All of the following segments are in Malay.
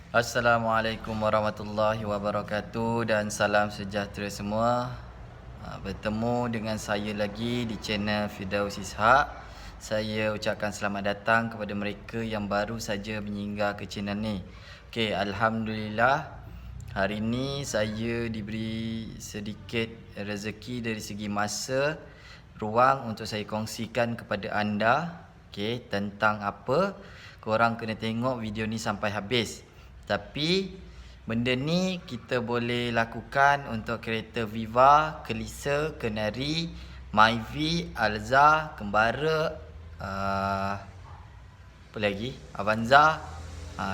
Assalamualaikum warahmatullahi wabarakatuh dan salam sejahtera semua. Bertemu dengan saya lagi di channel Firdaus Ishak. Saya ucapkan selamat datang kepada mereka yang baru saja menyinggah ke channel ni. Okey, alhamdulillah hari ini saya diberi sedikit rezeki dari segi masa, ruang untuk saya kongsikan kepada anda. Okey, tentang apa? Korang kena tengok video ni sampai habis. Tapi benda ni kita boleh lakukan untuk kereta Viva, Kelisa, Kenari, Myvi, Alza, Kembara, apa lagi? Avanza,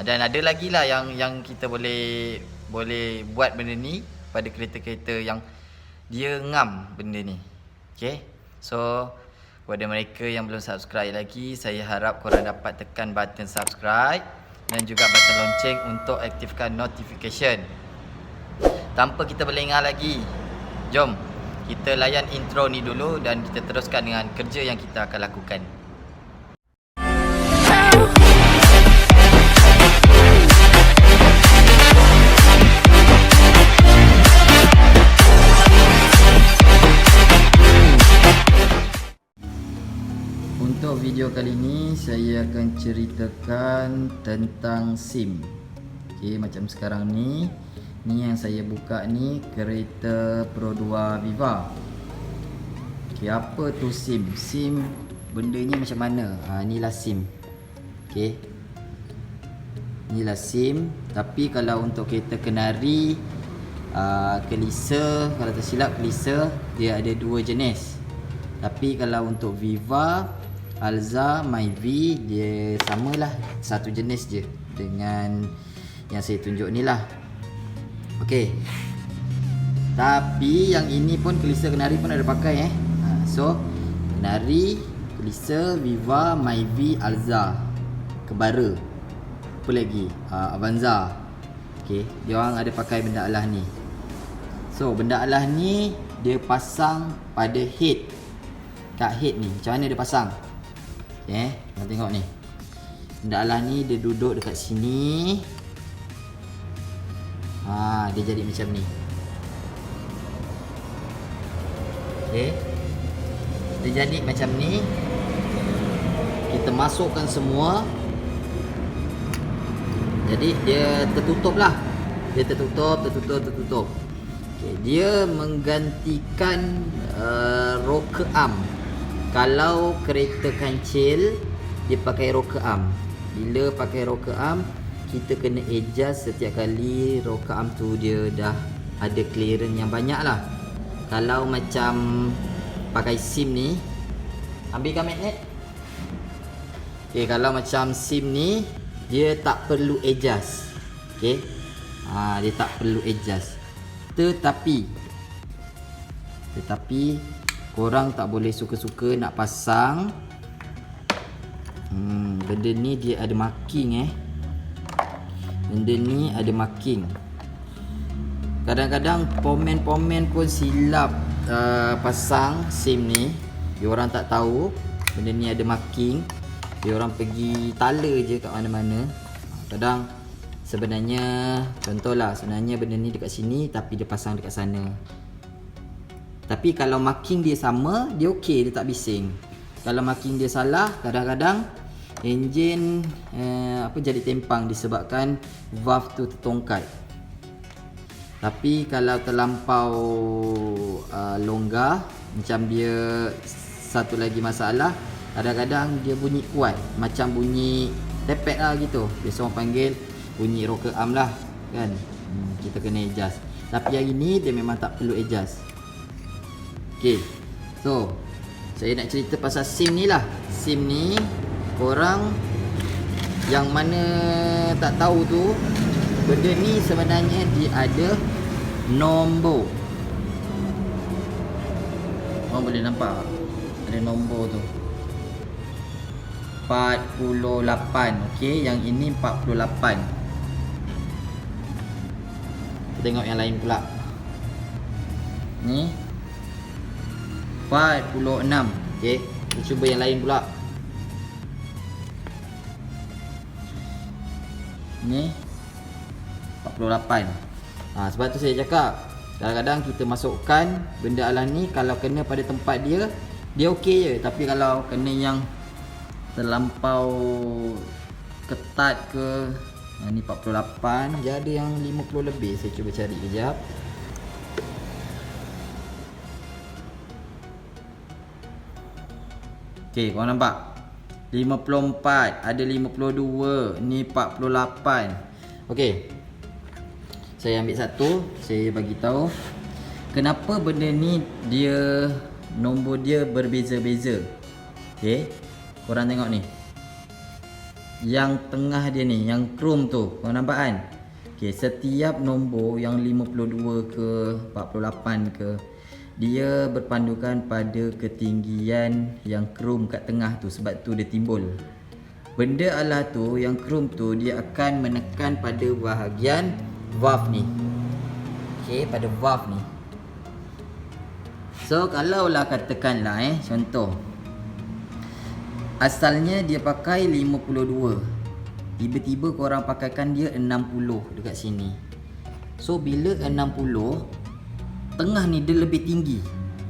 dan ada lagi lah yang kita boleh buat benda ni pada kereta-kereta yang dia ngam benda ni. Okay, so kepada mereka yang belum subscribe lagi, saya harap korang dapat tekan button subscribe dan juga button lonceng untuk aktifkan notification. Tanpa kita berlengah lagi, jom kita layan intro ni dulu dan kita teruskan dengan kerja yang kita akan lakukan. Untuk video kali ini saya akan ceritakan tentang SIM. Okey, macam sekarang ni yang saya buka ni kereta Pro 2 Viva. Okey, apa tu SIM? SIM bendanya macam mana? Inilah SIM. Okey. Inilah SIM, tapi kalau untuk kereta Kenari, Kelisa, kalau tak silap Kelisa, dia ada dua jenis. Tapi kalau untuk Viva, Alza, Myvi, dia samalah, satu jenis je dengan yang saya tunjuk ni lah. Okey. Tapi yang ini pun Kelisa, Kenari pun ada pakai So Kenari, Kelisa, Viva, Myvi, Alza, Kembara, apa lagi? Avanza. Okey, dia orang ada pakai benda alah ni. So benda alah ni dia pasang pada head. Kat head ni macam mana dia pasang? Okay, kita tengok ni. Benda alah ni dia duduk dekat sini. Dia jadi macam ni. Okay, dia jadi macam ni. Kita masukkan semua. Jadi dia tertutup lah. Dia tertutup. Okay, dia menggantikan rocker arm. Kalau kereta kancil, dia pakai rocker arm. Bila pakai rocker arm, kita kena adjust setiap kali rocker arm tu dia dah ada clearance yang banyak lah. Kalau macam pakai SIM ni, ambilkan magnet. Okay, kalau macam SIM ni, dia tak perlu adjust. Okay, dia tak perlu adjust. Tetapi korang tak boleh suka-suka nak pasang. Benda ni dia ada marking Benda ni ada marking. Kadang-kadang pomen-pomen pun silap pasang SIM ni. Dia orang tak tahu benda ni ada marking. Dia orang pergi tala je kat mana-mana. Kadang sebenarnya, contohlah, sebenarnya benda ni dekat sini tapi dia pasang dekat sana. Tapi kalau marking dia sama, dia okey, dia tak bising. Kalau marking dia salah, kadang-kadang enjin jadi tempang disebabkan valve tu tertongkat. Tapi kalau terlampau longgar, macam dia satu lagi masalah, kadang-kadang dia bunyi kuat, macam bunyi tepet lah gitu. Biasa orang panggil bunyi rocker arm lah kan. Kita kena adjust. Tapi yang ini dia memang tak perlu adjust. Okay, so saya nak cerita pasal SIM ni lah. SIM ni, korang yang mana tak tahu tu, benda ni sebenarnya dia ada nombor. Korang boleh nampak ada nombor tu 48. Okay, yang ini 48. Kita tengok yang lain pula. Ni 46. Okay, kita cuba yang lain pula. Ni 48. Sebab tu saya cakap kadang-kadang kita masukkan benda alah ni, kalau kena pada tempat dia okey je. Tapi kalau kena yang terlampau ketat ke, ni 48, dia ada yang 50 lebih. Saya cuba cari kejap. Okey, korang nampak 54, ada 52, ni 48. Okey, saya ambil satu, saya bagi tahu kenapa benda ni dia nombor dia berbeza-beza. Okey, korang tengok ni, yang tengah dia ni, yang chrome tu, korang nampak kan? Okey, setiap nombor yang 52 ke 48 ke, dia berpandukan pada ketinggian yang chrome kat tengah tu. Sebab tu dia timbul. Benda alah tu, yang chrome tu, dia akan menekan pada bahagian valve ni. Okey, pada valve ni. So kalaulah katakanlah contoh, asalnya dia pakai 52, tiba-tiba korang pakaikan dia 60 dekat sini. So bila 60, tengah ni dia lebih tinggi,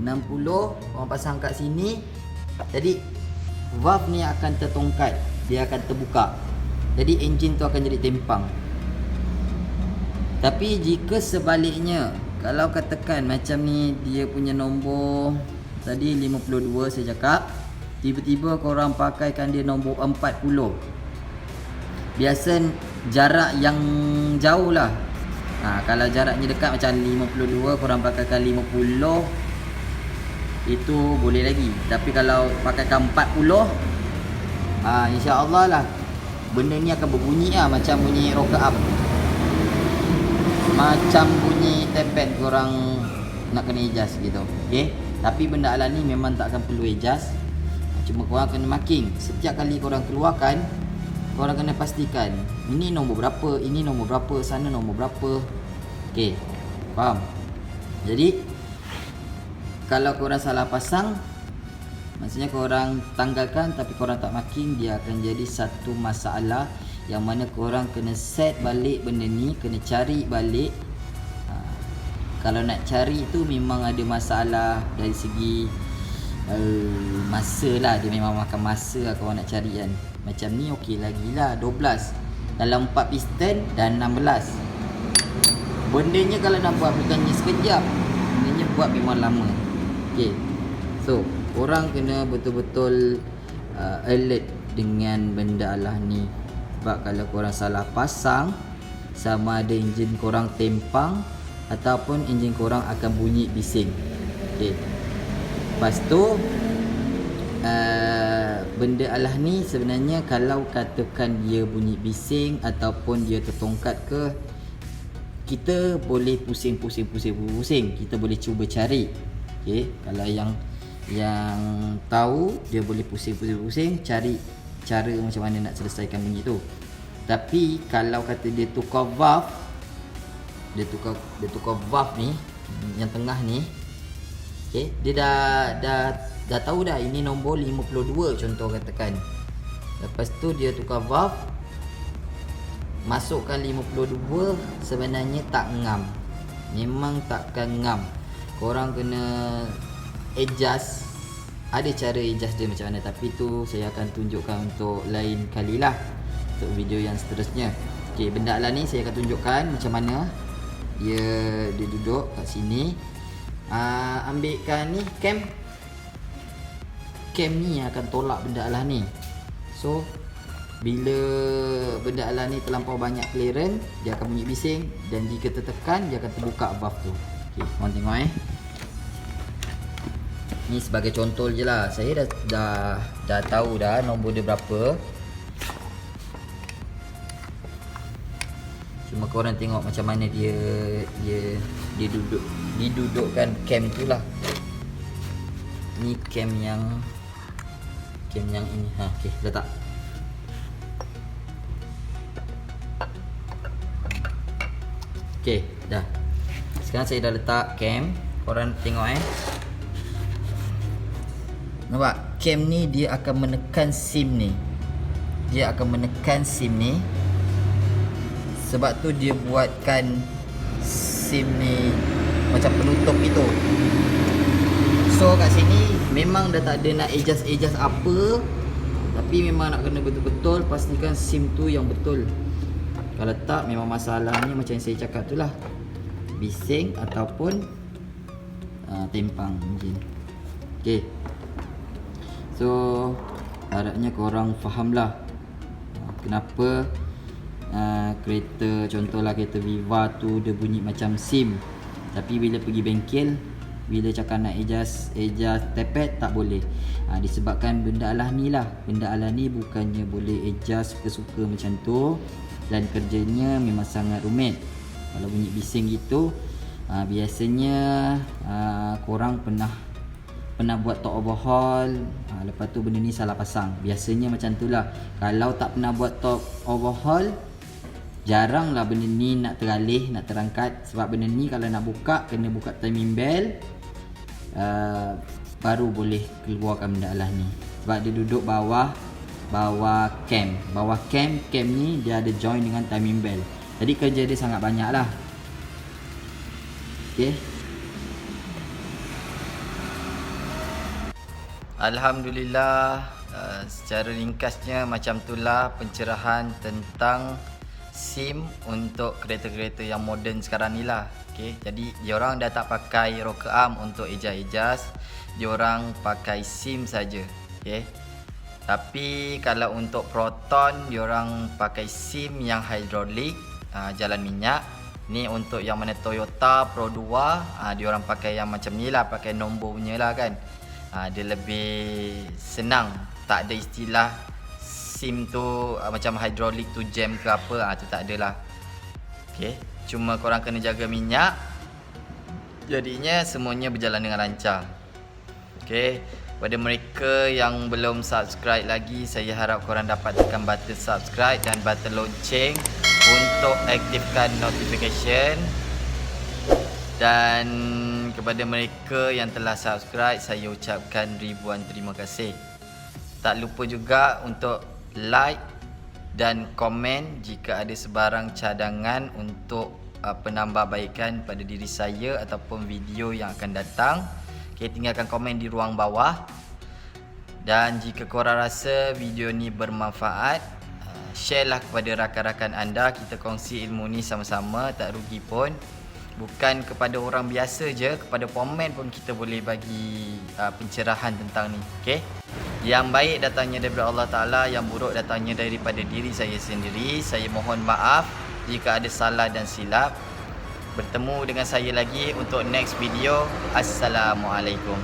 60 korang pasang kat sini, jadi valve ni akan tertongkat, dia akan terbuka, jadi enjin tu akan jadi tempang. Tapi jika sebaliknya, kalau katakan macam ni, dia punya nombor tadi 52 saya cakap, tiba-tiba korang pakaikan dia nombor 40, biasa jarak yang jauh lah. Kalau jaraknya dekat macam 52, korang pakaikan 50, itu boleh lagi. Tapi kalau pakaikan 40, insya-Allah lah benda ni akan berbunyi macam bunyi rocker up, macam bunyi tepet korang nak kena adjust gitu. Okay? Tapi benda alah ni memang tak akan perlu adjust, cuma korang kena marking. Setiap kali korang keluarkan, korang kena pastikan ini nombor berapa, ini nombor berapa, sana nombor berapa. Okey, faham? Jadi kalau korang salah pasang, maksudnya korang tanggalkan tapi korang tak marking, dia akan jadi satu masalah yang mana korang kena set balik benda ni, kena cari balik. Kalau nak cari tu memang ada masalah dari segi masa lah, dia memang makan masa lah korang nak cari kan. Macam ni okey lagi lah, 12 dalam 4 piston dan 16. Bendanya kalau nak buat bukannya sekejap, bendanya buat memang lama. Okay, so korang kena betul-betul alert dengan benda alah ni. Sebab kalau korang salah pasang, sama ada enjin korang tempang ataupun enjin korang akan bunyi bising. Okay, lepas tu benda alah ni sebenarnya kalau katakan dia bunyi bising ataupun dia tertongkat ke, kita boleh pusing. Kita boleh cuba cari. Okey, kalau yang tahu, dia boleh pusing cari cara macam mana nak selesaikan bunyi tu. Tapi kalau kata dia tukar valve, dia tukar valve ni, yang tengah ni. Okey, dia dah tahu dah ini nombor 52 contoh katakan. Lepas tu dia tukar valve, masukkan 52, sebenarnya tak ngam. Memang takkan ngam. Korang kena adjust. Ada cara adjust dia macam mana, tapi tu saya akan tunjukkan untuk lain kali lah, untuk video yang seterusnya. Okey, benda alah ni saya akan tunjukkan macam mana dia duduk kat sini. Ambilkan ni cam ni akan tolak benda alah ni. So bila benda alah ni terlampau banyak clearance, dia akan bunyi bising, dan jika tertekan dia akan terbuka valve tu. Okey, korang tengok ni sebagai contoh je lah. Saya dah tahu dah nombor dia berapa. Cuma korang tengok macam mana dia didudukkan cam tu lah. Ni cam yang ini. Okey, letak. Okey, dah. Sekarang saya dah letak cam. Korang tengok nampak? Cam ni dia akan menekan SIM ni. Sebab tu dia buatkan SIM ni macam penutup itu. So kat sini memang dah tak ada nak adjust apa, tapi memang nak kena betul-betul pastikan SIM tu yang betul. Kalau tak, memang masalahnya macam yang saya cakap tu lah, bising ataupun tempang mungkin. Okay, so harapnya korang faham lah kenapa kereta, contohlah kereta Viva tu dia bunyi macam SIM, tapi bila pergi bengkel, bila cakap nak adjust tepet tak boleh. Disebabkan benda alami lah. Benda alami bukannya boleh adjust suka-suka macam tu, dan kerjanya memang sangat rumit. Kalau bunyi bising gitu, biasanya korang pernah buat top overhaul, lepas tu benda ni salah pasang. Biasanya macam tu lah. Kalau tak pernah buat top overhaul, jarang lah benda ni nak teralih, nak terangkat. Sebab benda ni kalau nak buka, kena buka timing bell, baru boleh keluarkan benda alah ni. Sebab dia duduk bawah cam. Bawah cam ni dia ada join dengan timing bell. Jadi kerja dia sangat banyak lah. Okay, Alhamdulillah, secara ringkasnya macam itulah pencerahan tentang SIM untuk kereta-kereta yang moden sekarang ni lah. Okay, jadi diorang dah tak pakai rocker arm untuk adjust, diorang pakai SIM saja. Okay, tapi kalau untuk Proton, diorang pakai SIM yang hidrolik, jalan minyak. Ni untuk yang mana Toyota Pro 2, diorang pakai yang macam ni lah, pakai nombor punya lah kan. Dia lebih senang, tak ada istilah SIM tu macam hidrolik tu jam ke apa, tu tak ada lah. Okay, cuma korang kena jaga minyak, jadinya semuanya berjalan dengan lancar. Okay, pada mereka yang belum subscribe lagi, saya harap korang dapat tekan button subscribe dan button lonceng untuk aktifkan notification. Dan kepada mereka yang telah subscribe, saya ucapkan ribuan terima kasih. Tak lupa juga untuk like dan komen jika ada sebarang cadangan untuk penambahbaikan pada diri saya ataupun video yang akan datang. Okay, tinggalkan komen di ruang bawah. Dan jika korang rasa video ni bermanfaat, share lah kepada rakan-rakan anda. Kita kongsi ilmu ni sama-sama, tak rugi pun. Bukan kepada orang biasa je, kepada pemen pun kita boleh bagi pencerahan tentang ni. Okay? Yang baik datangnya daripada Allah Ta'ala, yang buruk datangnya daripada diri saya sendiri. Saya mohon maaf jika ada salah dan silap. Bertemu dengan saya lagi untuk next video. Assalamualaikum.